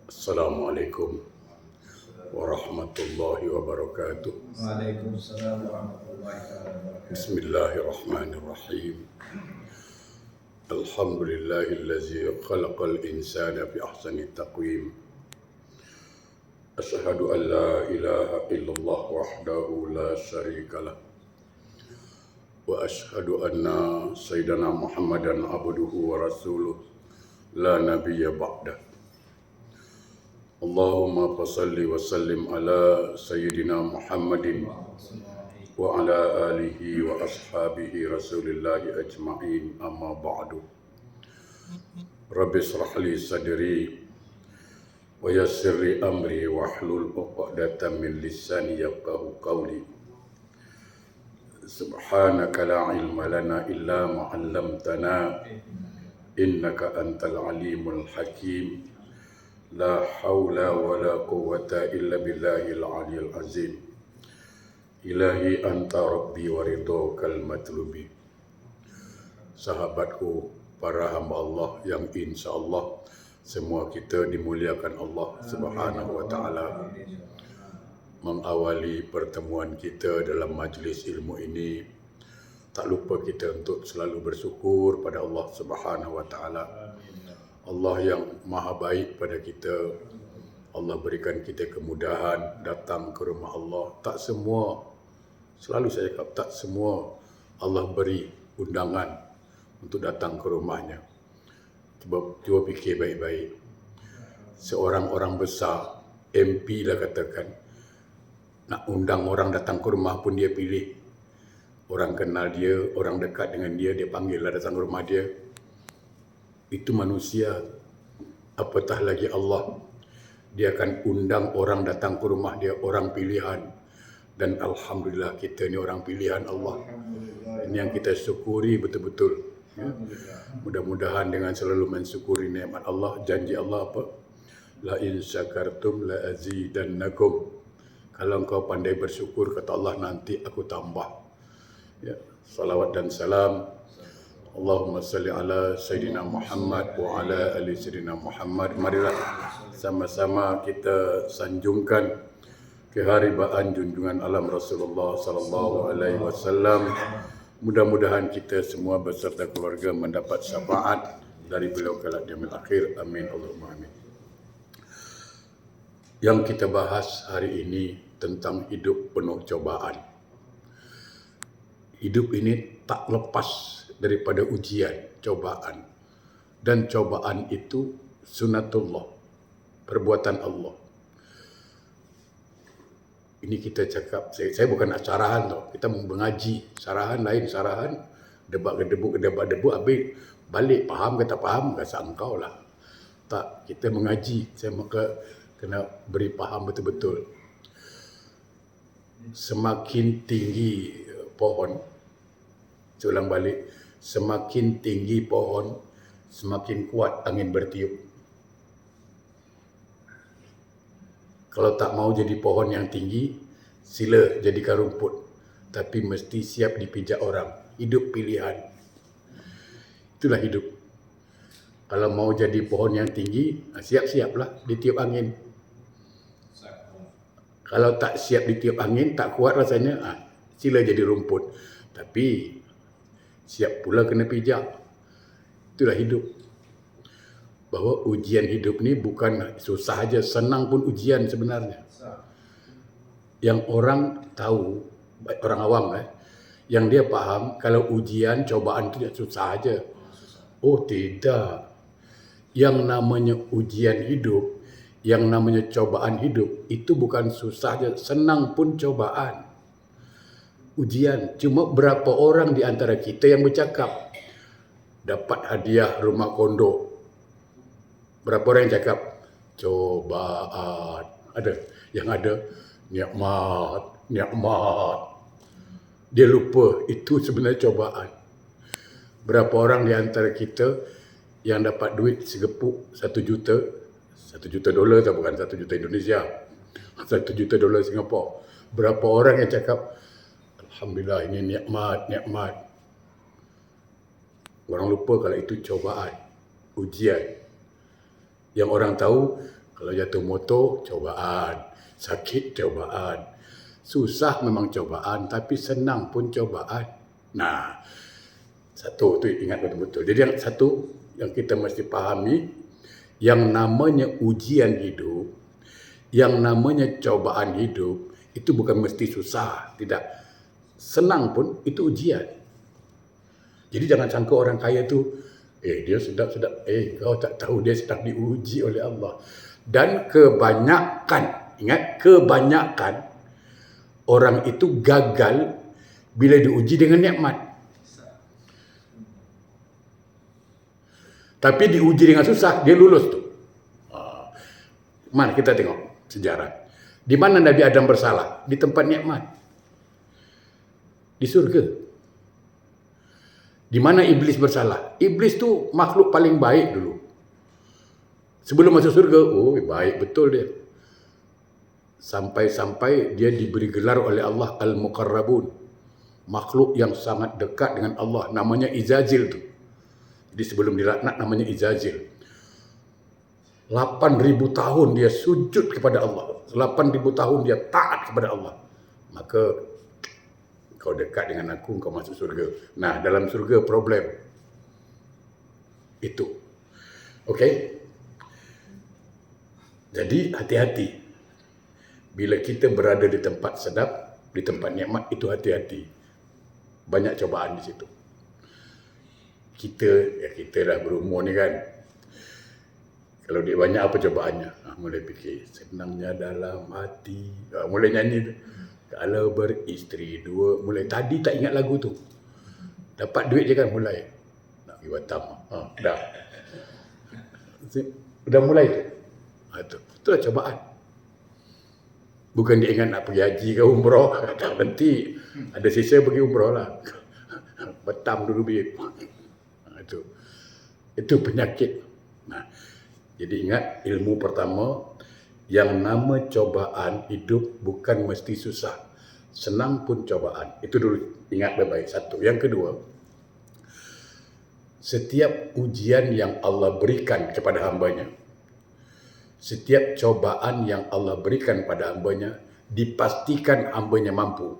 Assalamualaikum warahmatullahi wabarakatuh. Waalaikumsalam warahmatullahi wabarakatuh. Bismillahirrahmanirrahim. Alhamdulillahillazi khalaqal insana fi ahsani taqwim. Asyhadu an la ilaha illallah wahdahu la syarikalah. Wa asyhadu anna sayyidana Muhammadan abduhu wa rasuluh la nabiyya ba'dah. Allahumma fasalli wa sallim ala sayyidina Muhammadin wa ala alihi wa ashabihi rasulillahi ajma'in, amma ba'du. Rabbi israh li sadri wa yassir li amri wahlul 'uqdatam min lisani yafqahu qawli. Subhanaka la ilma lana illa ma 'allamtana innaka antal alimul hakim. La haula wa la quwwata illa billahil aliyil azim. Ilahi anta rabbi wa ridhokal matlubi. Sahabatku, para hamba Allah yang insya-Allah semua kita dimuliakan Allah Subhanahu wa taala. Mengawali pertemuan kita dalam majlis ilmu ini, tak lupa kita untuk selalu bersyukur pada Allah Subhanahu wa taala. Allah yang maha baik pada kita. Allah berikan kita kemudahan datang ke rumah Allah. Tak semua, selalu saya cakap, tak semua Allah beri undangan untuk datang ke rumahnya. Cuba fikir baik-baik. Seorang orang besar, MP lah katakan, nak undang orang datang ke rumah pun dia pilih. Orang kenal dia, orang dekat dengan dia, dia panggil lah datang ke rumah dia. Itu manusia, apatah lagi Allah. Dia akan undang orang datang ke rumah dia, orang pilihan. Dan Alhamdulillah kita ni orang pilihan Allah. Ini yang kita syukuri betul-betul. Ya. Mudah-mudahan dengan selalu mensyukuri nikmat Allah, janji Allah apa? La in syakartum la azidannakum. Kalau engkau pandai bersyukur, kata Allah, nanti aku tambah. Ya. Salawat dan salam Allahumma salli ala Sayyidina Muhammad wa ala ali Sayyidina Muhammad. Marilah sama-sama kita sanjungkan keharibaan junjungan alam Rasulullah sallallahu alaihi wasallam. Mudah-mudahan kita semua beserta keluarga mendapat syafaat dari beliau kelak di yaumil akhir. Amin Allahumma amin. Yang kita bahas hari ini tentang hidup penuh cobaan. Hidup ini tak lepas daripada ujian, cobaan. Dan cobaan itu sunatullah, perbuatan Allah. Ini kita cakap, saya bukan nak sarahan tau. Kita mengaji, sarahan lain sarahan, debat-debu, habis balik faham ke tak faham, rasa engkau lah. Tak, kita mengaji, saya maka kena beri faham betul-betul. Semakin tinggi pohon, saya ulang balik, semakin tinggi pohon, semakin kuat angin bertiup. Kalau tak mau jadi pohon yang tinggi, sila jadikan rumput. Tapi mesti siap dipijak orang. Hidup pilihan. Itulah hidup. Kalau mau jadi pohon yang tinggi, siap-siaplah ditiup angin. Kalau tak siap ditiup angin, tak kuat rasanya, sila jadi rumput. Tapi siap pula kena pijak. Itulah hidup. Bahawa ujian hidup ni bukan susah aja, senang pun ujian sebenarnya. Yang orang tahu, orang awam yang dia faham kalau ujian, cobaan itu susah aja. Oh tidak. Yang namanya ujian hidup, yang namanya cobaan hidup, itu bukan susah aja, senang pun cobaan. Ujian, cuma berapa orang di antara kita yang bercakap dapat hadiah rumah kondo. Berapa orang yang cakap cobaan? Ada yang ada nikmat. Dia lupa itu sebenarnya cobaan. Berapa orang di antara kita yang dapat duit segepuk 1 juta, $1 tak, bukan 1 juta Indonesia, $1 Singapura. Berapa orang yang cakap Alhamdulillah ini nikmat. Orang lupa kalau itu cobaan. ujian. Yang orang tahu, kalau jatuh motor, cobaan. Sakit, cobaan. Susah memang cobaan, tapi senang pun cobaan. Nah, satu tu ingat betul-betul. Jadi yang satu yang kita mesti pahami, yang namanya ujian hidup, yang namanya cobaan hidup, itu bukan mesti susah, tidak. Senang pun itu ujian. Jadi jangan sangka orang kaya tu, dia sedap-sedap, kau tak tahu dia sedang diuji oleh Allah. Dan kebanyakan, ingat, kebanyakan orang itu gagal bila diuji dengan nikmat. Tapi diuji dengan susah, dia lulus tu. Mari kita tengok sejarah. Di mana Nabi Adam bersalah? Di tempat nikmat. Di surga. Di mana iblis bersalah? Iblis tu makhluk paling baik dulu. Sebelum masuk surga, baik betul dia. Sampai-sampai dia diberi gelar oleh Allah Al-Muqarrabun. Makhluk yang sangat dekat dengan Allah. Namanya Izazil tu. Jadi sebelum dilaknat namanya Izazil. 8,000 tahun dia sujud kepada Allah. 8,000 tahun dia taat kepada Allah. Maka kau dekat dengan aku, kau masuk surga. Nah, dalam surga problem itu. Okey? Jadi hati-hati. Bila kita berada di tempat sedap, di tempat nikmat, itu hati-hati. Banyak cobaan di situ. Kita dah berumur ni kan. Kalau dia banyak apa cobaannya? Mulai fikir, senangnya dalam hati. Mulai nyanyi tu. Kalau beristeri dua, mulai tadi tak ingat lagu tu. Dapat duit je kan mulai. Nak pergi Batam. Dah. Dah mulai tu. Itulah cobaan. Bukan dia ingat nak pergi haji ke umrah. Tak berhenti. Ada sisa pergi umrah lah. Batam dulu pergi. Itu penyakit. Nah, jadi ingat ilmu pertama, yang nama cobaan hidup bukan mesti susah. Senang pun cobaan. Itu dulu ingat baik-baik. Satu. Yang kedua, setiap ujian yang Allah berikan kepada hambanya, setiap cobaan yang Allah berikan pada hambanya, dipastikan hambanya mampu.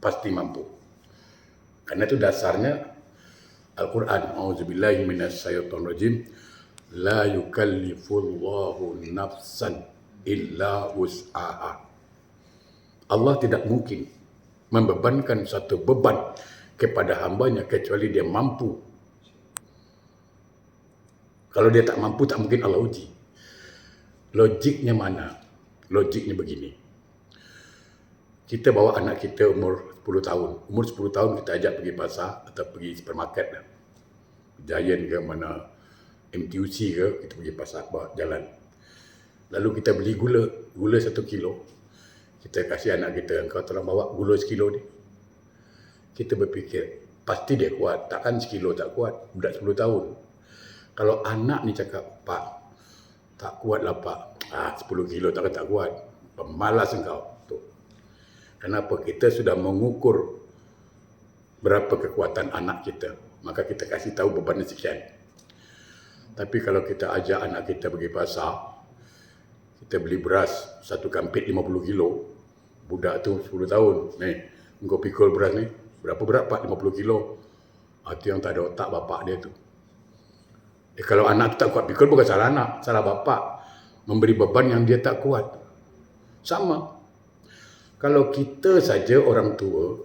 Pasti mampu. Karena itu dasarnya Al-Quran. A'udzubillahi minasyaitonirrajim. La yukallifullahu nafsan illa wus'aha. Allah tidak mungkin membebankan satu beban kepada hambanya kecuali dia mampu. Kalau dia tak mampu, tak mungkin Allah uji. Logiknya mana? Logiknya begini. Kita bawa anak kita umur 10 tahun. Umur 10 tahun kita ajak pergi pasar atau pergi supermarket. Giant ke mana, MTUC ke, kita pergi pasar, bawa jalan. Lalu kita beli gula 1 kilo. Kita kasih anak kita, kau tolong bawa gula 1 kilo ni. Kita berfikir, pasti dia kuat. Takkan 1 kilo tak kuat, budak 10 tahun. Kalau anak ni cakap, Pak, tak kuat lah Pak. 10 kilo takkan tak kuat. Pemalas engkau. Tuh. Kenapa? Kita sudah mengukur berapa kekuatan anak kita. Maka kita kasih tahu bebannya sekian. Tapi kalau kita ajak anak kita pergi pasar, kita beli beras 1 kampit 50 kilo. Budak tu 10 tahun. Nih, engkau pikul beras ni. Berapa berat Pak? 50 kilo. Itu yang tak ada otak bapak dia tu. Kalau anak tu tak kuat pikul, bukan salah anak, salah bapak. Memberi beban yang dia tak kuat. Sama. Kalau kita saja orang tua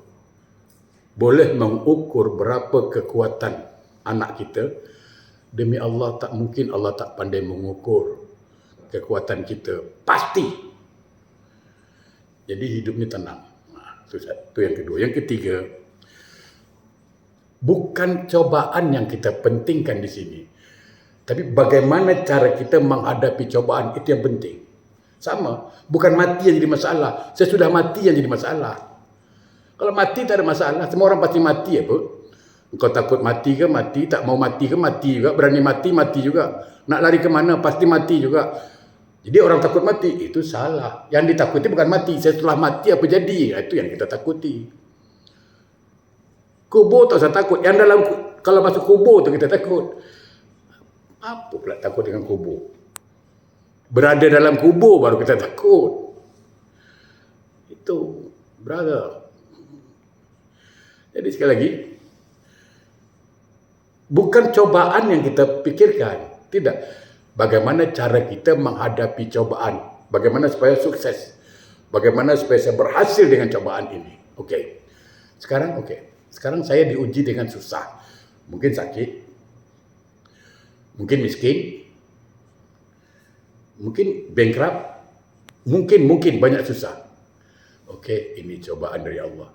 boleh mengukur berapa kekuatan anak kita, demi Allah tak mungkin Allah tak pandai mengukur kekuatan kita. Pasti. Jadi hidup ni tenang. Itu yang kedua. Yang ketiga, bukan cobaan yang kita pentingkan di sini. Tapi bagaimana cara kita menghadapi cobaan, itu yang penting. Sama. Bukan mati yang jadi masalah. Sesudah mati yang jadi masalah. Kalau mati tak ada masalah. Semua orang pasti mati apa? Engkau takut mati ke mati, tak mau mati ke mati juga. Berani mati, mati juga. Nak lari ke mana, pasti mati juga. Jadi orang takut mati, itu salah. Yang ditakuti bukan mati. Setelah mati apa jadi? Itu yang kita takuti. Kubur tak usah takut. Yang dalam, kalau masuk kubur tu kita takut. Apa pula takut dengan kubur? Berada dalam kubur baru kita takut. Itu, brother. Jadi sekali lagi, bukan cobaan yang kita pikirkan. Tidak. Bagaimana cara kita menghadapi cobaan. Bagaimana supaya sukses. Bagaimana supaya saya berhasil dengan cobaan ini. Okey. Sekarang saya diuji dengan susah. Mungkin sakit. Mungkin miskin, mungkin bankrupt, mungkin banyak susah. Okey, ini cobaan dari Allah.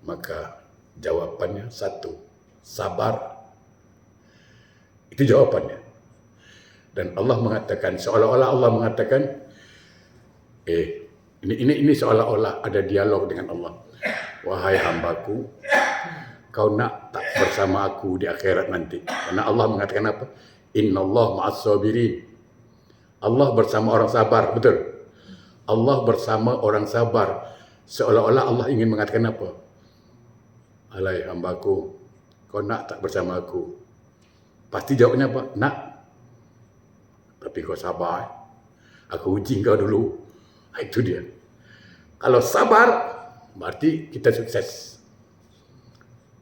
Maka jawapannya satu, sabar. Itu jawapannya. Dan Allah mengatakan, seolah-olah Allah mengatakan, ini seolah-olah ada dialog dengan Allah. Wahai hambaku, kau nak tak bersama aku di akhirat nanti? Karena Allah mengatakan apa? Innallah ma'as sabirin. Allah bersama orang sabar, betul? Allah bersama orang sabar. Seolah-olah Allah ingin mengatakan apa? Alai hambaku, kau nak tak bersama aku? Pasti jawabnya apa? Nak. Tapi kau sabar. Aku uji kau dulu. Itu dia. Kalau sabar, berarti kita sukses.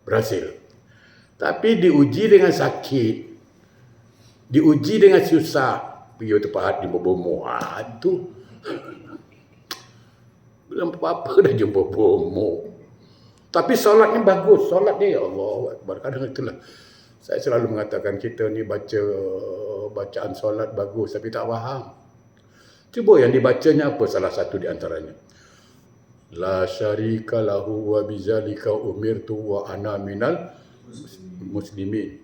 Berhasil. Tapi diuji dengan sakit, diuji dengan susah, pergi ke tempat di bomo. Itu belum apa-apa dah jumpa bomo. Tapi solatnya bagus, solat dia, ya Allah Akbar. Kadang itulah saya selalu mengatakan, kita ni baca bacaan solat bagus tapi tak faham. Cuba yang dibacanya apa salah satu di antaranya? La syarika lahu wa bizalika umirtu wa ana minal muslimin.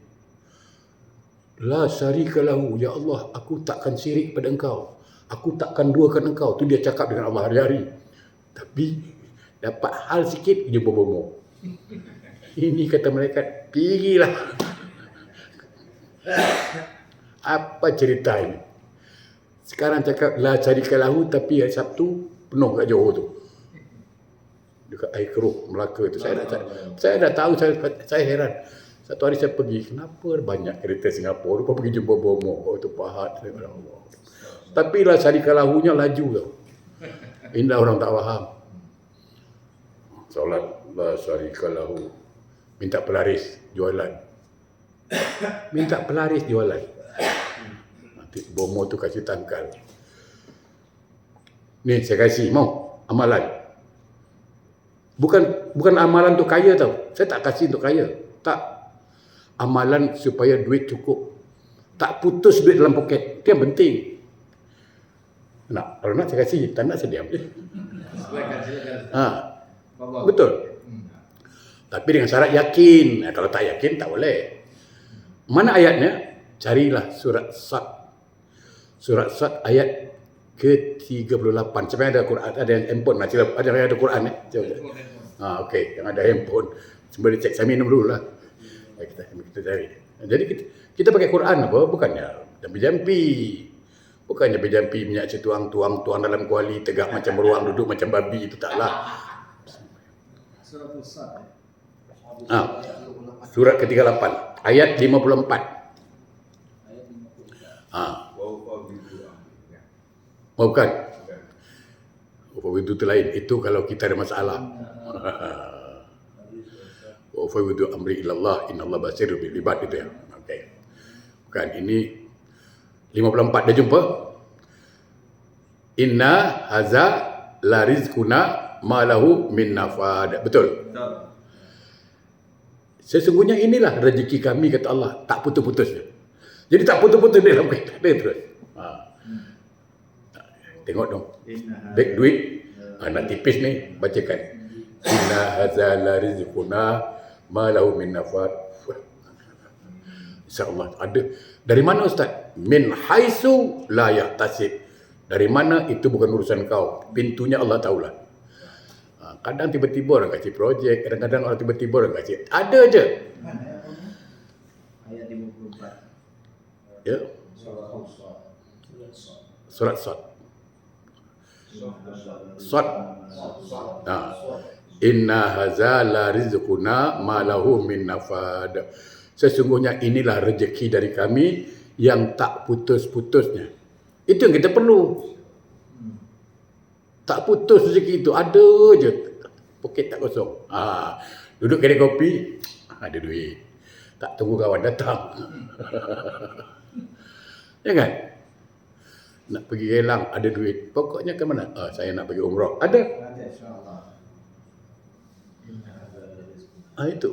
La syarika lahu, ya Allah, aku takkan syirik pada engkau. Aku takkan duakan engkau. Tu dia cakap dengan Allah hari-hari. Tapi dapat hal sikit jumpa bomo. Ini kata malaikat, pergilah. Apa cerita ini? Sekarang cakap la syarika lahu, tapi Sabtu penuh kat Johor tu. Dekat air keruh Melaka itu. Saya dah tahu, saya heran. Satu hari saya pergi, kenapa banyak kereta Singapura? Lupa pergi jumpa bomo. Oh, itu pahat. Tapi lah syarika lahunya laju tau. Indah orang tak faham. Solat la syarika lahu. Minta pelaris jualan. Minta pelaris jualan. Nanti bomo tu kasih tangkal. Ni saya kasih, mau amalan. Bukan amalan untuk kaya tau. Saya tak kasih untuk kaya. Tak. Amalan supaya duit cukup. Tak putus duit dalam poket. Itu yang penting. Nak, kalau nak saya kasih. Tak nak saya diam. Betul. Tapi dengan syarat yakin. Kalau tak yakin tak boleh. Mana ayatnya? Carilah surat Sad. Surat Sad ayat ke-38. Siapa yang ada Quran? Ada yang handphone? Ada yang ada Quran? Okey, yang ada handphone. Sembari cek, saya minum dulu lah. Kita cari. Jadi kita pakai Quran apa? Bukannya jampi-jampi. Bukannya jampi minyak tuang dalam kuali, tegak macam beruang, duduk macam babi. Itu taklah. Surat ke-38 ayat 54. Bukan. Itu lain. Itu kalau kita ada masalah. Wa fawwidu amri ilallah innallaha basirun bil ibad, itu ya. Okey. Bukan, ini 54 dah jumpa. Inna haza la rizquna ma lahu min nafad. Betul. Sesungguhnya inilah rezeki kami, kata Allah, tak putus-putus. Jadi tak putus-putus dalam kaitan dia terus. Tengok dong. Baik duit. Nak tipis ni, bacakan. Inna haza la rizquna ma lahu min nafad. InsyaAllah ada. Dari mana Ustaz? Min haisu la yahtasib. Dari mana itu bukan urusan kau. Pintunya Allah tahulah. Kadang tiba-tiba orang kasih projek, kadang-kadang orang tiba-tiba orang kasih. Ada je. Ayat 54. Ya. Surat Sad. Sad. Inna hadza la rizquna ma lahu min nafad. Sesungguhnya inilah rezeki dari kami yang tak putus-putusnya. Itu yang kita perlu. Tak putus rezeki itu, ada je. Poket tak kosong. Duduk kedai kopi, ada duit. Tak tunggu kawan datang. Ya kan? Nak pergi Gelang, ada duit. Pokoknya ke mana? Saya nak pergi umrah. Ada. Ada insya-Allah. Itu.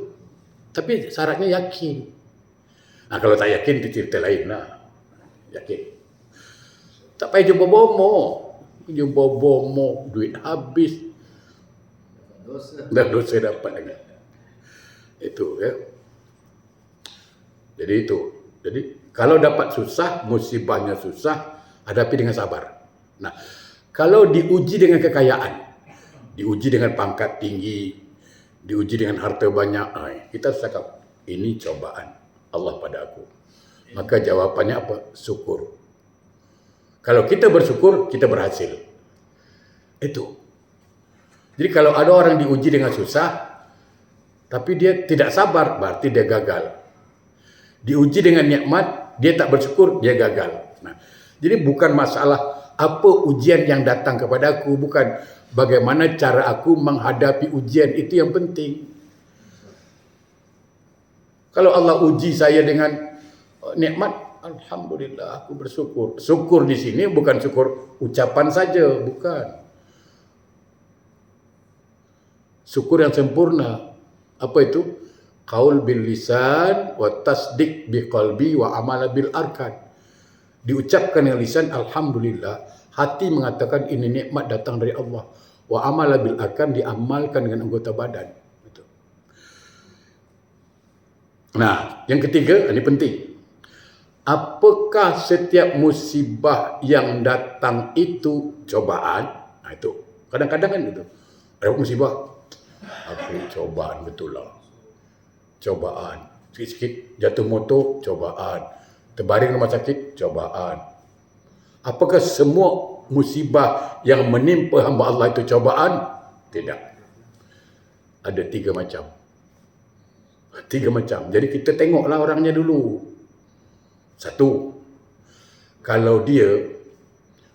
Tapi syaratnya yakin. Kalau tak yakin itu cerita lain lah. Yakin. Tak payah jumpa bomo. Jumpa bomo, duit habis. Dosa. Dan dosa dapat lagi. Itu ya. Jadi itu. Jadi kalau dapat susah, musibahnya susah, hadapi dengan sabar. Nah, kalau diuji dengan kekayaan, diuji dengan pangkat tinggi, diuji dengan harta banyak, kita cakap ini cobaan Allah pada aku. Maka jawabannya apa? Syukur. Kalau kita bersyukur, kita berhasil. Itu. Jadi kalau ada orang diuji dengan susah, tapi dia tidak sabar, berarti dia gagal. Diuji dengan nikmat, dia tak bersyukur, dia gagal. Nah, jadi bukan masalah apa ujian yang datang kepada aku, bukan bagaimana cara aku menghadapi ujian, itu yang penting. Kalau Allah uji saya dengan nikmat, alhamdulillah aku bersyukur. Syukur di sini bukan syukur ucapan saja, bukan. Syukur yang sempurna. Apa itu? Qaul bil lisan wa tasdiq bi qalbi wa amala bil arkan. Diucapkan dengan lisan alhamdulillah, hati mengatakan ini nikmat datang dari Allah. Wa amala bil arkan, diamalkan dengan anggota badan. Itu. Nah, yang ketiga, ini penting. Apakah setiap musibah yang datang itu cobaan? Nah, itu. Kadang-kadang kan itu. Ada musibah, aku cobaan betul lah. Cobaan. Sikit-sikit jatuh motor, cobaan. Terbaring rumah sakit, cobaan. Apakah semua musibah yang menimpa hamba Allah itu cobaan? Tidak. Ada 3 macam. 3 macam. Jadi kita tengoklah orangnya dulu. 1. Kalau dia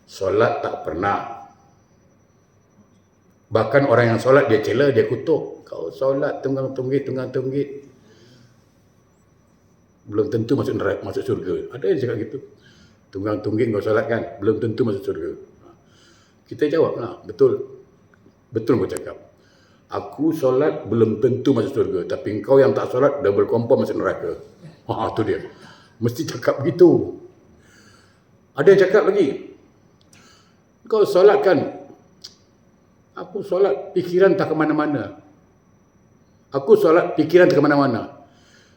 solat tak pernah. Bahkan orang yang solat dia cela, dia kutuk. Kau solat tunggang-tunggit. Belum tentu masuk neraka, masuk surga. Ada yang cakap gitu. Tunggang-tunggit kau solat kan, belum tentu masuk surga. Kita jawablah, betul. Betul kau cakap. Aku solat belum tentu masuk surga, tapi engkau yang tak solat double confirm masuk neraka. Tu dia. Mesti cakap begitu. Ada yang cakap lagi, kau solat kan, aku solat pikiran tak ke mana-mana. Aku solat pikiran tak ke mana-mana.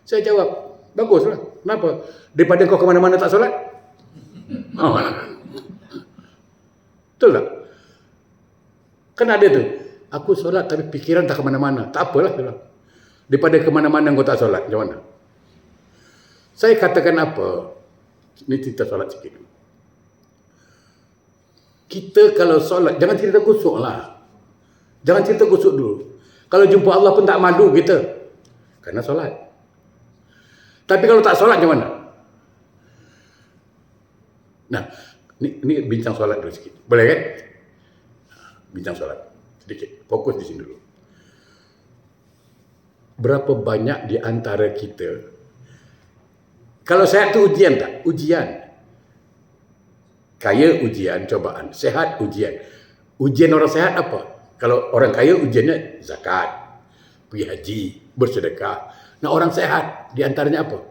Saya jawab, baguslah. Kenapa? Daripada kau ke mana-mana tak solat? Betul tak? Kan ada tu. Aku solat tapi pikiran tak ke mana-mana. Tak apalah. Daripada ke mana-mana kau tak solat. Macam mana? Saya katakan apa? Ini cerita solat sikit. Kita kalau solat, jangan cerita kusuk lah. Jangan cerita kusuk dulu. Kalau jumpa Allah pun tak malu kita. Kerana solat. Tapi kalau tak solat macam mana? Nah, ni bincang solat dulu sikit. Boleh kan? Bincang solat sedikit. Fokus di sini dulu. Berapa banyak di antara kita, kalau sehat tu ujian tak? Ujian. Kaya ujian, cobaan. Sehat ujian. Ujian orang sehat apa? Kalau orang kaya ujiannya zakat, pergi haji, bersedekah. Nah, orang sehat di antaranya apa?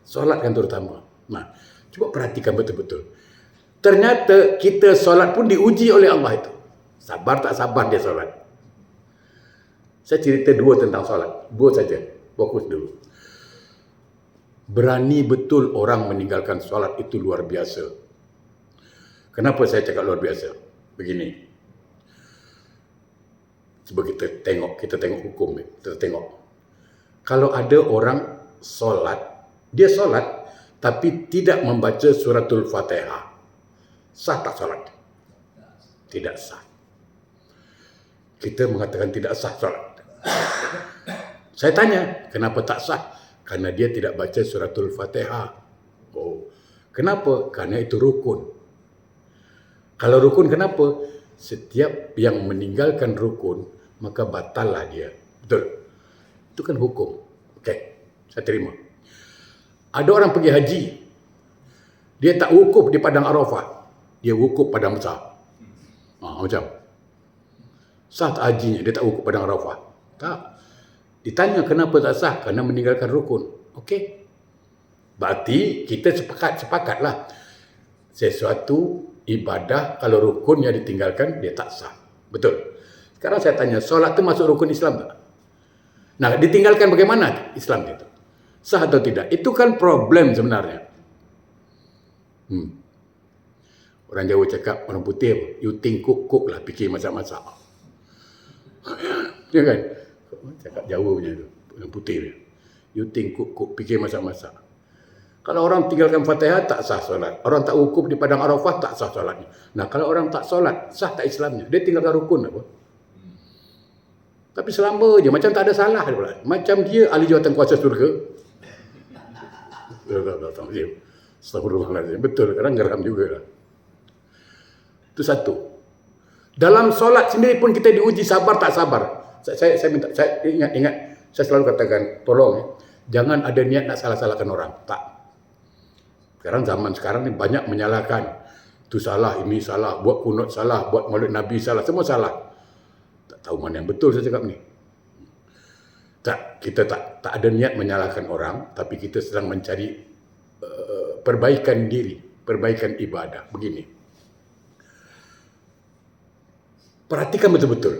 Solat kan terutama. Nah, cuba perhatikan betul-betul. Ternyata kita solat pun diuji oleh Allah itu. Sabar tak sabar dia solat. Saya cerita 2 tentang solat. 2 saja. Fokus dulu. Berani betul orang meninggalkan solat itu luar biasa. Kenapa saya cakap luar biasa? Begini. Cuba kita tengok hukum. Kita tengok. Kalau ada orang solat, dia solat tapi tidak membaca suratul Fatihah, sah tak solat? Tidak sah. kita mengatakan tidak sah solat. Saya tanya, kenapa tak sah? Karena dia tidak baca suratul Fatihah. Oh, kenapa? Karena itu rukun. Kalau rukun kenapa? Setiap yang meninggalkan rukun, maka batallah dia. Betul? Itu kan hukum. Okey, saya terima. Ada orang pergi haji, dia tak wukuf di Padang Arafah, dia wukuf Padang Besar. Macam sah tak hajinya, dia tak wukuf Padang Arafah? Tak. Ditanya kenapa tak sah? Kerana meninggalkan rukun. Okey. Berarti kita sepakatlah. Sesuatu ibadah kalau rukunnya ditinggalkan, dia tak sah. Betul. Sekarang saya tanya, solat itu masuk rukun Islam tak? Nah, ditinggalkan bagaimana Islam itu? Sah atau tidak? Itu kan problem sebenarnya. Orang Jawa cakap, orang putih apa? You think cook lah, fikir masak-masak. Ya kan? Cakap Jawa punya tu, orang putih dia. You think cook, fikir masak-masak. Kalau orang tinggalkan Fatihah, tak sah solat. Orang tak wukuf di Padang Arafah, tak sah solatnya. Nah, kalau orang tak solat, sah tak Islamnya? Dia tinggalkan rukun apa? Tapi selamba je, macam tak ada salah dia pula. Macam dia ahli jawatan kuasa surga. Astagfirullahaladzim. Betul, kadang geram juga lah. Itu satu. Dalam solat sendiri pun kita diuji sabar tak sabar. Saya minta, saya ingat, saya selalu katakan, tolong jangan ada niat nak salah-salahkan orang. Tak. Zaman sekarang ni banyak menyalahkan. Itu salah, ini salah, buat kunut salah, buat maulid Nabi salah, semua salah. Tak tahu mana yang betul saya cakap ni. Tak, kita tak ada niat menyalahkan orang, tapi kita sedang mencari perbaikan diri, perbaikan ibadah. Begini. Perhatikan betul-betul.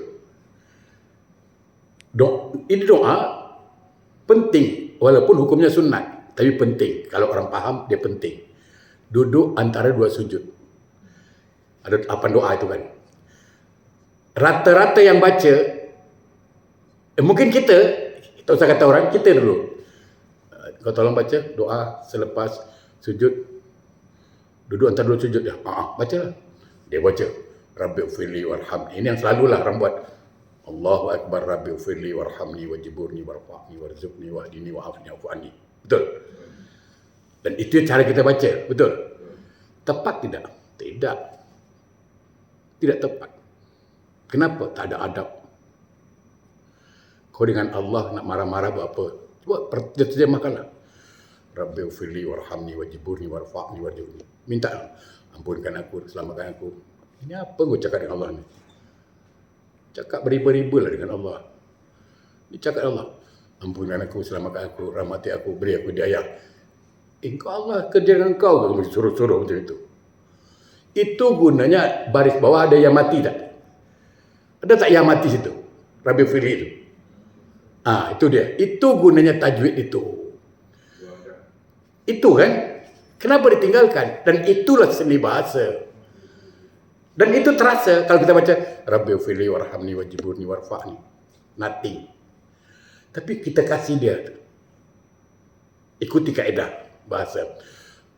Ini doa penting, walaupun hukumnya sunat, tapi penting. Kalau orang faham, dia penting. Duduk antara dua sujud. Ada 8 doa itu kan. Rata-rata yang baca, mungkin kita, tak usah kata orang, kita dulu. Kau tolong baca doa selepas sujud. Duduk antara dua sujud. Bacalah. Dia baca. Rabbi ufirli warhamni. Ini yang selalulah orang buat. Allahu Akbar, Rabbi ufirli warhamni wajiburni warfa'ni warzuqni wahdini wa'afni wa'fu'ani. Betul? Dan itu cara kita baca. Betul? Tepat tidak? Tidak. Tidak tepat. Kenapa? Tak ada adab. Kau dengan Allah nak marah-marah buat apa? Cuba terjemahkanlah. Rabbi ufirli warhamni wajiburni warfa'ni warzuqni. Minta ampunkan aku, selamatkan aku. Ini apa kau cakap dengan Allah ni? Cakap beriba-riba lah dengan Allah. Ini cakap Allah. Ampunkan aku, selamatkan aku, rahmati aku, beri aku hidayah. Engkau Allah kerja dengan kau, kau mesti suruh-suruh macam itu. Itu gunanya baris bawah ada yang mati tak? Ada tak yang mati situ? Rabbi Fili itu. Itu dia. Itu gunanya tajwid itu. Itu kan? Kenapa ditinggalkan? Dan itulah seni bahasa. Dan itu terasa kalau kita baca Rabbi ufirli warhamni wajiburni warfa'ni. Nothing. Tapi kita kasih dia. Ikuti kaedah bahasa.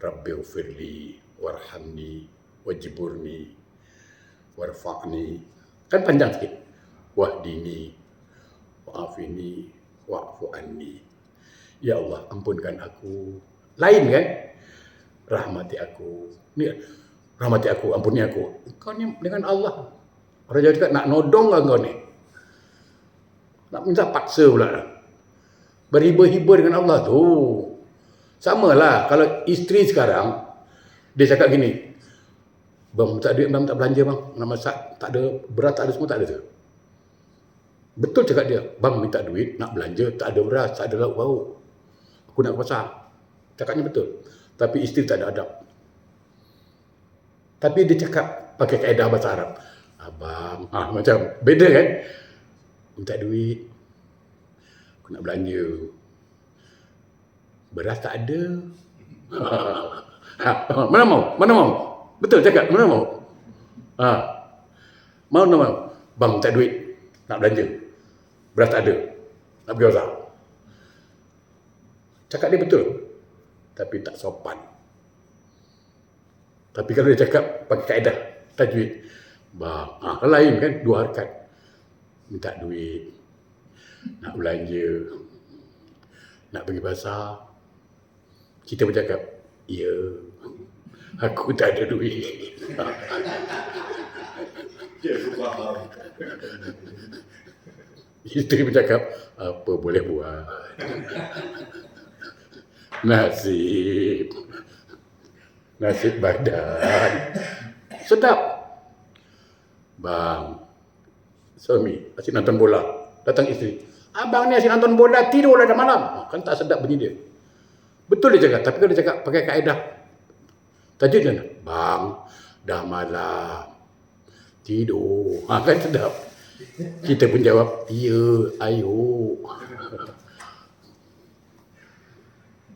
Rabbi ufirli warhamni wajiburni warfa'ni. Kan panjang sikit. Wahdini wa'afini wa'fu'anni. Ya Allah, ampunkan aku. Lain kan? Rahmati aku. Ni rahmati aku, ampuni aku. Kau ni dengan Allah. Orang Jawa cakap nak nodong lah kau ni. Nak minta paksa pula. Berhibur-hibur dengan Allah tu. Sama lah. Kalau isteri sekarang, dia cakap gini. Bang, tak duit, bang tak belanja bang. Nak masak, tak ada beras, tak ada semua, tak ada tu. Betul cakap dia. Bang minta duit, nak belanja, tak ada beras, tak ada lauk bau. Aku nak ke pasar. Cakapnya betul. Tapi isteri tak ada adab. Tapi dia cakap pakai kaedah bahasa Arab. Abang, macam beda kan? Minta duit. Aku nak belanja. Beras tak ada. Mana mau? Mana mau? Betul cakap, mana mau? Mana mau? Bang minta duit. Nak belanja. Beras tak ada. Nak pergi pasar. Cakap dia betul. Tapi tak sopan. Tapi kalau dia cakap pakai kaedah tajwid, lain kan, dua harakat. minta duit, nak belanja, nak pergi pasar. Kita bercakap, ya, aku tak ada duit. Isteri bercakap, apa boleh buat. Nasib badan. Sedap. Bang, suami asyik nonton bola. Datang isteri, abang ni asyik nonton bola, tidur dah malam. Kan tak sedap bunyi dia. Betul dia cakap, tapi kalau dia cakap pakai kaedah tajwid kan, bang, dah malam, tidur. Kan sedap. Kita pun jawab, ya, ayo.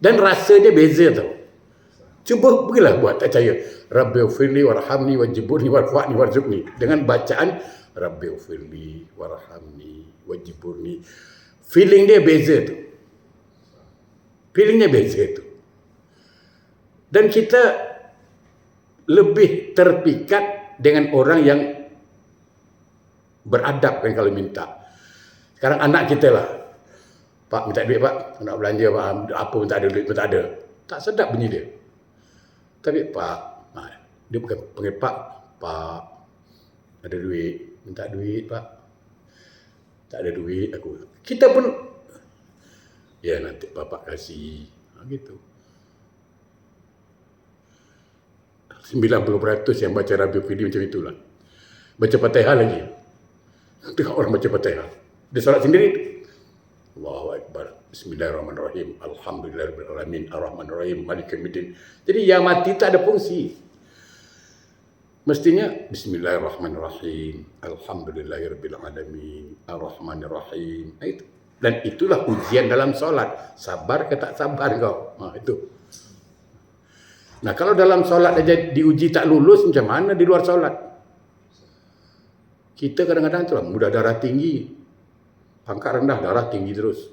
Dan rasa dia beza tau. Cuba pergilah buat, tak percaya. Rabbighfirli warhamni wajburni warfa'ni warzuqni. Dengan bacaan Rabbighfirli warhamni wajburni. Feeling dia beza tu. Feelingnya beza tu. Dan kita lebih terpikat dengan orang yang beradab kan kalau minta. Sekarang anak kita lah. Pak, minta duit pak. Nak belanja pak. Apa pun tak ada, duit pun tak ada. Tak sedap bunyi dia. Tapi pak, dia bukan panggil pak. Pak, ada duit. Minta duit pak. Tak ada duit aku. Kita pun, ya nanti bapak kasih. Gitu. 90% yang baca Rabbighfirli macam itulah. Baca Fatihah lagi. Tengok orang baca Fatihah. Dia solat sendiri. Allahu Akbar. Bismillahirrahmanirrahim. Alhamdulillahirrahmanirrahim. Ar-Rahmanirrahim. Maliki yaumiddin. Jadi yang mati tak ada fungsi. Mestinya Bismillahirrahmanirrahim. Alhamdulillahirrahmanirrahim. Ar-Rahmanirrahim. Itu. Dan itulah ujian dalam solat. Sabar ke tak sabar kau. Itu. Nah kalau dalam solat aja diuji tak lulus, macam mana di luar solat? Kita kadang-kadang itulah mudah darah tinggi, pangkat rendah darah tinggi terus.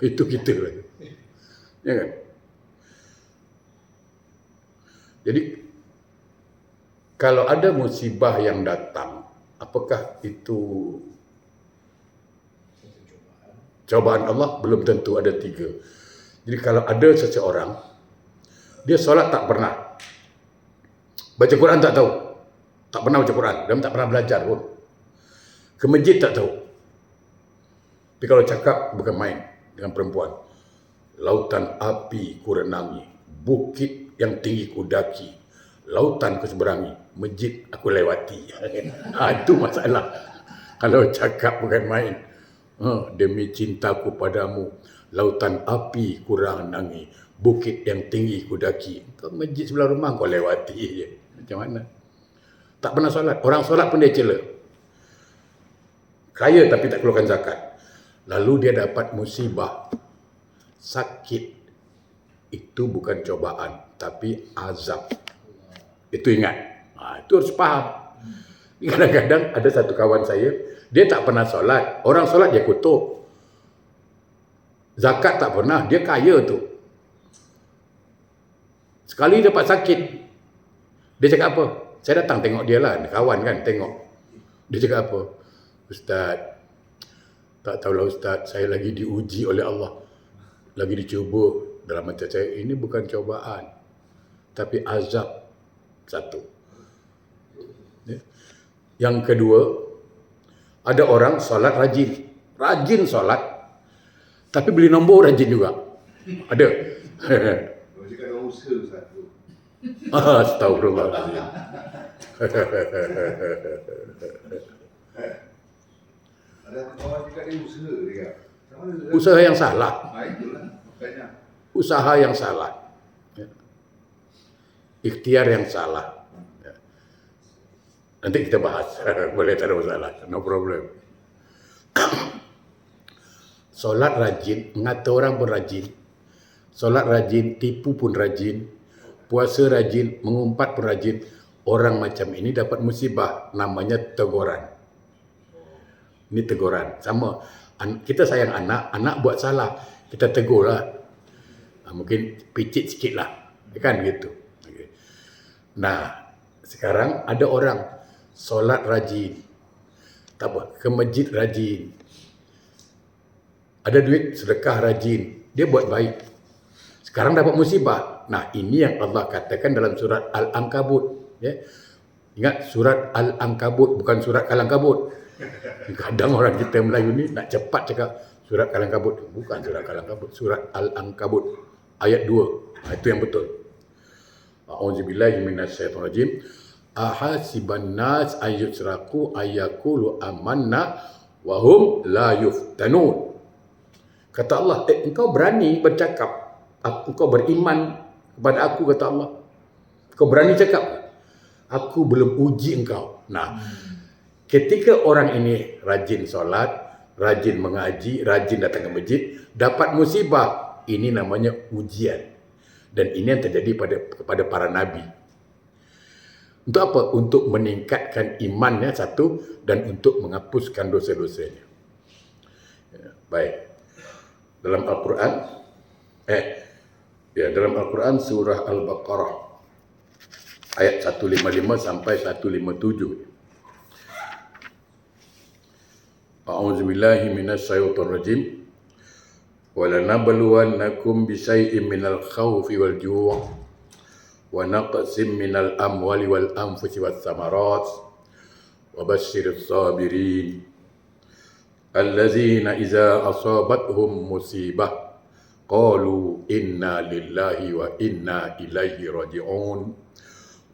Itu kita lagi, ya kan? Jadi kalau ada musibah yang datang, apakah itu cobaan Allah? Belum tentu, ada 3. Jadi kalau ada seseorang dia solat tak pernah, baca Quran tak tahu, tak pernah baca Quran, dan tak pernah belajar pun, ke masjid tak tahu. Tapi kalau cakap bukan main dengan perempuan, lautan api ku renangi, bukit yang tinggi ku daki, lautan ku seberangi, masjid aku lewati. Itu masalah. Kalau cakap bukan main, demi cintaku padamu, lautan api ku renangi, bukit yang tinggi ku daki. Kau masjid sebelah rumah kau lewati je. Macam mana? Tak pernah solat. Orang solat pun dia cela. Kaya tapi tak keluarkan zakat. Lalu dia dapat musibah, sakit. Itu bukan cobaan, tapi azab. Itu ingat. Itu harus faham. Kadang-kadang ada satu kawan saya, dia tak pernah solat. Orang solat dia kutuk. Zakat tak pernah. Dia kaya tu. Sekali dapat sakit, dia cakap apa? Saya datang tengok dia lah, kawan kan, tengok. Dia cakap apa? Ustaz, tak tahulah Ustaz, saya lagi diuji oleh Allah. Lagi dicuba dalam mata saya. Ini bukan cobaan, tapi azab. Satu. Yang kedua, ada orang solat rajin. Rajin solat, tapi beli nombor rajin juga. Ada. Astagfirullahaladzim. Ada kawan juga dia usaha dia. Usaha yang salah. Usaha yang salah. Ikhtiar yang salah. Nanti kita bahas. Boleh, tak ada masalah. No problem. Solat rajin, ngata orang pun rajin. Solat rajin, tipu pun rajin. Puasa rajin, mengumpat pun rajin. Orang macam ini dapat musibah, namanya teguran. Ini teguran. Sama, kita sayang anak, anak buat salah, kita tegur lah. Mungkin picit sikit lah. Kan gitu. Nah, sekarang ada orang solat rajin, Tak apa, ke masjid rajin. Ada duit, sedekah rajin. Dia buat baik. Sekarang dapat musibah. Nah, ini yang Allah katakan dalam surat Al-Ankabut. Ya. Ingat, surat Al-Ankabut, bukan surat Kalangkabut. Kadang orang kita Melayu ni nak cepat cakap surat Kalangkabut. Bukan surat Kalangkabut, surat Al-Ankabut. Ayat 2. Itu yang betul. A'udzubillahi minasyaitonirrajim. Ahasiban nas ayyusraku ayyakulu amanna wa hum la yuftanun. Kata Allah, engkau berani bercakap, engkau beriman kepada aku, kata Allah. Kau berani cakap, aku belum uji engkau. Nah, ketika orang ini rajin solat, rajin mengaji, rajin datang ke masjid, dapat musibah, ini namanya ujian. Dan ini yang terjadi kepada para nabi. Untuk apa? Untuk meningkatkan imannya satu, dan untuk menghapuskan dosa-dosanya. Baik. Dalam Al-Quran, dalam Al-Quran surah Al-Baqarah ayat 155 sampai 157. A'udzubillahi minasyaitonirrajim. وَلَنَبْلُوَنَّكُمْ بِشَيْءٍ مِنَ الْخَوْفِ وَالْجُوعِ وَنَقْصٍ مِنَ الْأَمْوَالِ وَالْأَنْفُسِ وَالثَّمَرَاتِ وَبَشِّرِ الصَّابِرِينَ الَّذِينَ إِذَا أَصَابَتْهُمْ مُصِيبَةٌ قَالُوا إِنَّا لِلَّهِ وَإِنَّا إِلَيْهِ رَاجِعُونَ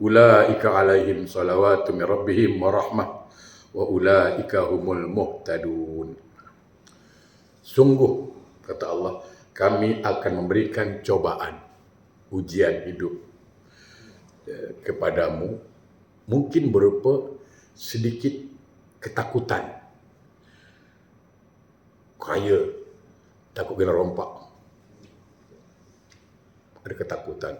أُولَئِكَ عَلَيْهِمْ صَلَوَاتٌ مِنْ رَبِّهِمْ وَرَحْمَةٌ وَأُولَئِكَ هُمُ المهتدون. Sungguh, kata Allah, kami akan memberikan cobaan, ujian hidup kepadamu, mungkin berupa sedikit ketakutan. Kaya, takut kena rompak. Ada ketakutan.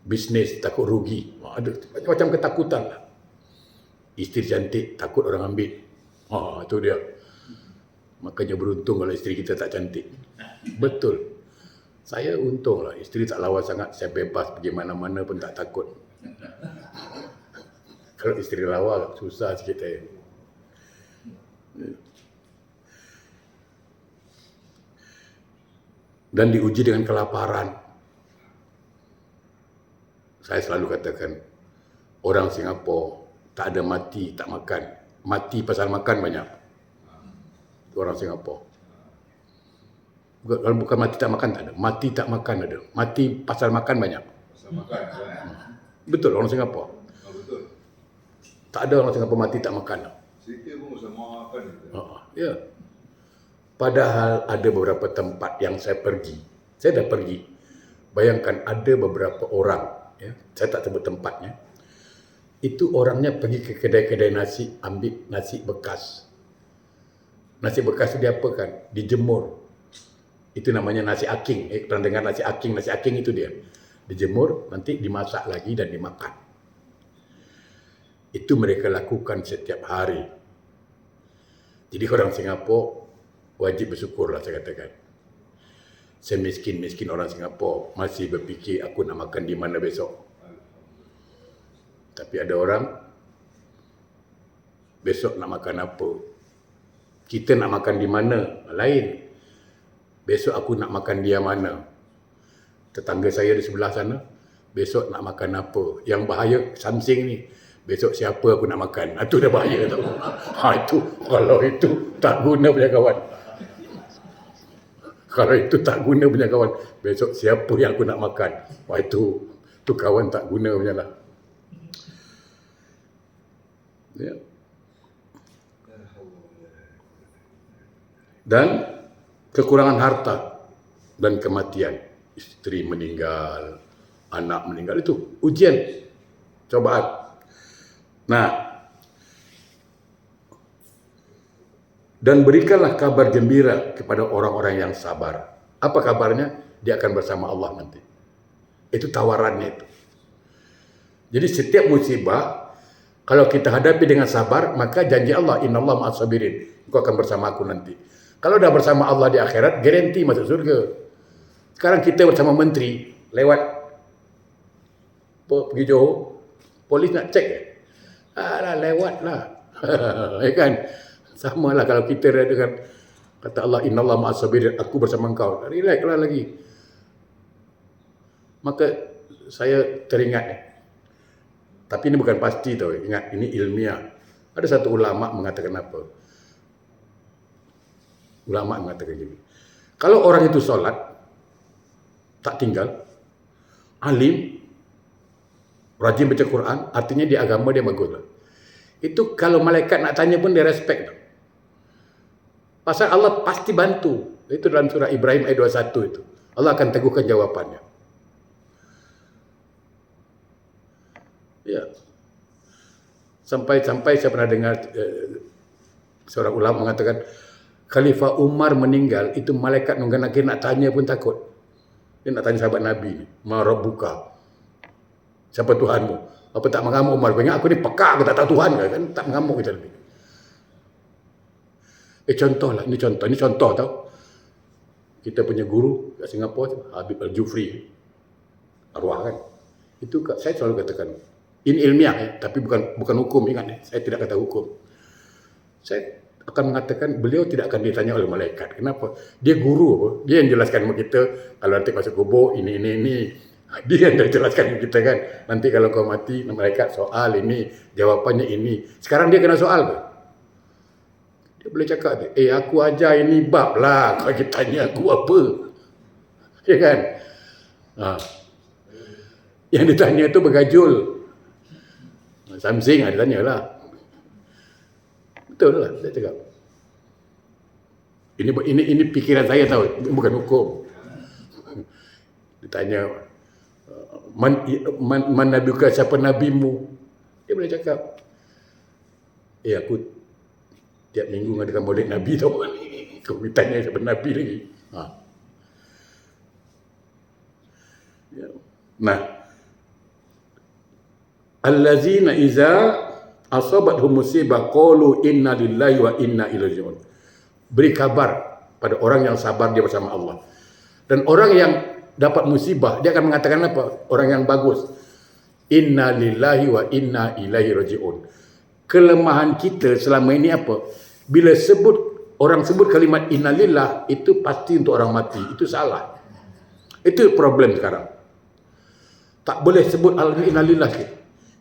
Bisnes, takut rugi. Ada macam-macam ketakutan lah. Isteri cantik, takut orang ambil. Itu dia. Makanya beruntung kalau isteri kita tak cantik. Betul. Saya untung lah. Isteri tak lawa sangat. Saya bebas pergi mana-mana pun tak takut. Kalau isteri lawa, susah sikit saya. Dan diuji dengan kelaparan. Saya selalu katakan, orang Singapura tak ada mati, tak makan. Mati pasal makan banyak. Orang Singapura. Kalau bukan mati tak makan tak ada. Mati tak makan ada. Mati pasal makan banyak. Pasal makan. Betul orang Singapura. Betul. Tak ada orang Singapura mati tak makan. Cerita pun pasal makan. Ya. Padahal ada beberapa tempat yang saya pergi. Saya dah pergi. Bayangkan ada beberapa orang, ya, saya tak sebut tempatnya. Itu orangnya pergi ke kedai-kedai nasi, ambil nasi bekas. Nasi bekas itu diapakan? Dijemur. Itu namanya nasi aking. Pernah dengar nasi aking? Nasi aking itu dia. Dijemur, nanti dimasak lagi dan dimakan. Itu mereka lakukan setiap hari. Jadi orang Singapura wajib bersyukurlah saya katakan. Saya miskin orang Singapura masih berfikir aku nak makan di mana besok. Tapi ada orang besok nak makan apa? Kita nak makan di mana? Lain. Besok aku nak makan dia mana? Tetangga saya di sebelah sana, besok nak makan apa? Yang bahaya Samsing ni. Besok siapa aku nak makan? Itu dah bahaya tau. Itu kalau itu tak guna punya kawan. Kalau itu tak guna punya kawan, besok siapa yang aku nak makan? Itu kawan tak guna punya lah. Ya. Dan kekurangan harta dan kematian. Isteri meninggal, anak meninggal, itu ujian, cobaan. Nah, dan berikanlah kabar gembira kepada orang-orang yang sabar. Apa kabarnya? Dia akan bersama Allah nanti. Itu tawarannya itu. Jadi setiap musibah, kalau kita hadapi dengan sabar, maka janji Allah, innallaha ma'as sabirin. Engkau akan bersama aku nanti. Kalau dah bersama Allah di akhirat, garanti masuk surga. Sekarang kita bersama menteri, lewat pergi Johor, polis nak cek. Lewat lah. Ya kan? Sama lah kalau kita dengan kata Allah, innallaha ma'as sabirin, aku bersama engkau. Relax lah lagi. Maka saya teringat, tapi ini bukan pasti tau, ingat ini ilmiah. Ada satu ulama mengatakan apa? Ulama mengatakan gini, kalau orang itu solat tak tinggal, alim, rajin baca Quran, artinya di agama dia bagus lah. Itu kalau malaikat nak tanya pun dia respect tau. Pasal Allah pasti bantu. Itu dalam surah Ibrahim ayat 21 itu. Allah akan teguhkan jawapannya. Ya. Sampai saya pernah dengar seorang ulama mengatakan Khalifah Umar meninggal, itu malaikat nunggu nak tanya pun takut. Dia nak tanya sahabat Nabi ni, ma rabbuka? Siapa Tuhanmu? Apa tak mengamuk Umar? Banyak aku ni pekak, aku tak tahu Tuhan kan? Tak mengamuk kita lebih. Contoh lah, ini contoh tau. Kita punya guru kat Singapura, Habib Al-Jufri, arwah kan. Itu saya selalu katakan, ini ilmiah tapi bukan hukum, ingat saya tidak kata hukum. Saya akan mengatakan beliau tidak akan ditanya oleh malaikat. Kenapa? Dia guru apa? Dia yang jelaskan kepada kita kalau nanti masuk kubur ini. Dia yang jelaskan kepada kita kan. Nanti kalau kau mati, malaikat soal ini, jawapannya ini. Sekarang dia kena soal ke? Dia boleh cakap, aku ajar ini bab lah. Kau tanya aku apa? Ya kan? Yang ditanya itu bergajul. Samsing dia tanya lah. Betul lah, saya cakap. Ini pikiran saya tahu, bukan hukum. Ditanya, man nabiuka, siapa nabimu? Dia boleh cakap, aku tiap minggu mengadakan maulid Nabi tau. Kau tanya siapa Nabi lagi. Nah, allazina iza asabathum musibah qalu inna lillahi wa inna ilaihi raji'un. Beri kabar pada orang yang sabar dia bersama Allah. Dan orang yang dapat musibah dia akan mengatakan apa? Orang yang bagus, inna lillahi wa inna ilaihi raji'un. Kelemahan kita selama ini apa? Bila orang sebut kalimat innalillah, itu pasti untuk orang mati. Itu salah. Itu problem sekarang. Tak boleh sebut innalillah.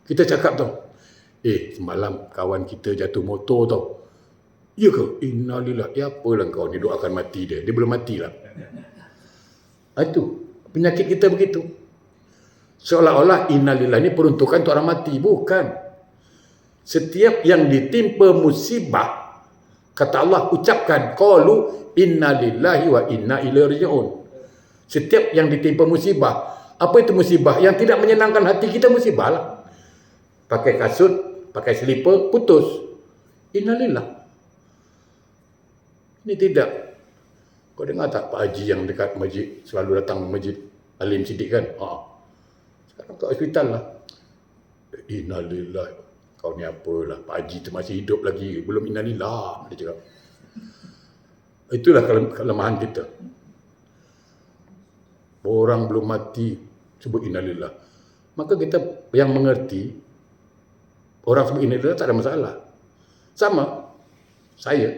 Kita cakap tau, semalam kawan kita jatuh motor tau. Ya ke? Innalillah. Apalah kau ni doakan mati dia. Dia belum mati lah. Itu penyakit kita begitu. Seolah-olah innalillah ni peruntukan untuk orang mati. Bukan. Setiap yang ditimpa musibah, kata Allah ucapkan qalu inna lillahi wa inna ilaihi raji'un. Setiap yang ditimpa musibah, apa itu musibah? Yang tidak menyenangkan hati kita, musibah lah. Pakai kasut, pakai selipar, putus. Innalillah. Ini tidak. Kau dengar tak Pak Haji yang dekat masjid, selalu datang masjid Alim Siddiq kan? Sekarang kat hospital lah. Innalillah. Kau ni apalah, Pak Haji tu masih hidup lagi, belum innalillah, dia cakap. Itulah kelemahan kita. Orang belum mati sebut innalillah. Maka kita yang mengerti, orang sebut innalillah tak ada masalah. Sama saya,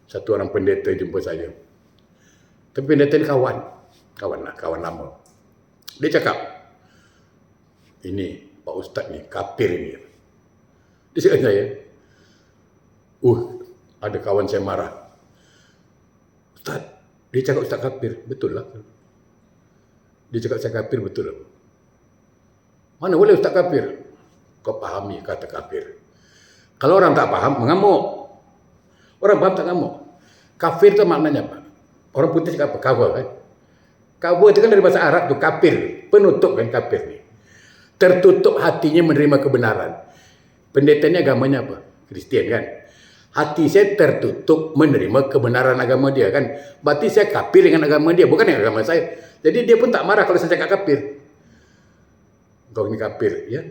satu orang pendeta jumpa saya. Tapi pendeta ni kawan lama. Dia cakap, ini Pak Ustaz ni, kafir ni. Dia cakap saya, ada kawan saya marah. Ustaz, dia cakap Ustaz kafir, betul lah. Dia cakap saya kafir, betul lah. Mana boleh Ustaz kafir? Kau pahami kata kafir. Kalau orang tak faham, mengamuk. Orang faham tak ngamuk. Kafir tu maknanya apa? Orang putih cakap apa? Cover kan? Cover itu kan dari bahasa Arab tu, kafir. Penutup kan kafir ni. Tertutup hatinya menerima kebenaran. Pendeta ni agamanya apa? Kristian kan? Hati saya tertutup menerima kebenaran agama dia kan? Berarti saya kafir dengan agama dia, bukan dengan agama saya. Jadi dia pun tak marah kalau saya cakap kafir. Kau ni kafir, ya?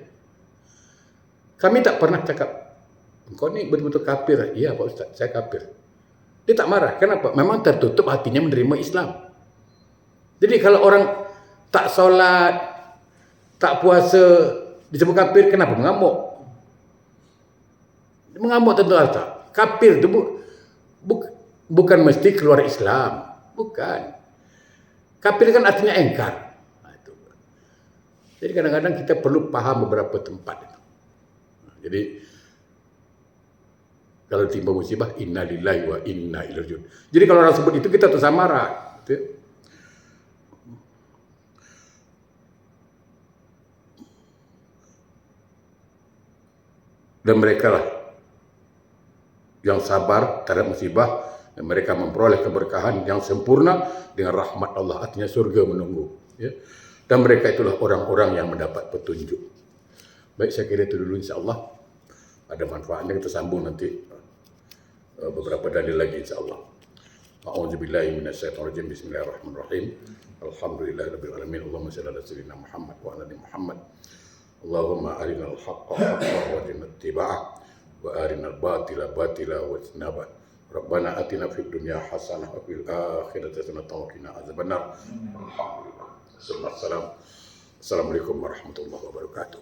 Kami tak pernah cakap, kau ni betul-betul kafir. Ya Pak Ustaz, saya kafir. Dia tak marah. Kenapa? Memang tertutup hatinya menerima Islam. Jadi kalau orang tak solat, tak puasa, disebut kafir, kenapa mengamuk? Mengamuk tentu harta. Kafir itu bukan mesti keluar Islam. Bukan. Kafir kan artinya engkar. Itu. Jadi kadang-kadang kita perlu paham beberapa tempat itu. Jadi kalau timpa musibah, inna lillahi wa inna ilaihi rajiun. Jadi kalau orang sebut itu kita tersamara. Gitu. Dan mereka lah yang sabar terhadap musibah dan mereka memperoleh keberkahan yang sempurna dengan rahmat Allah, artinya surga menunggu. Ya. Dan mereka itulah orang-orang yang mendapat petunjuk. Baik, saya kira itu dulu insyaAllah. Ada manfaatnya, kita sambung nanti beberapa dalil lagi insyaAllah. A'udzubillahi minasyaitonirrajim. Bismillahirrahmanirrahim. Alhamdulillahirabbil alamin. Allahumma shalli ala sayyidina Muhammad wa ala ali Muhammad. Allahumma arinal haqqa haqqan warzuqna ittiba'ah wa arinal batila batila wajtinabah. Rabbana atina fid dunya hasanah wa fil akhirati hasanah wa qina adzabannar. Alhamdulillah. Assalamualaikum warahmatullahi wabarakatuh.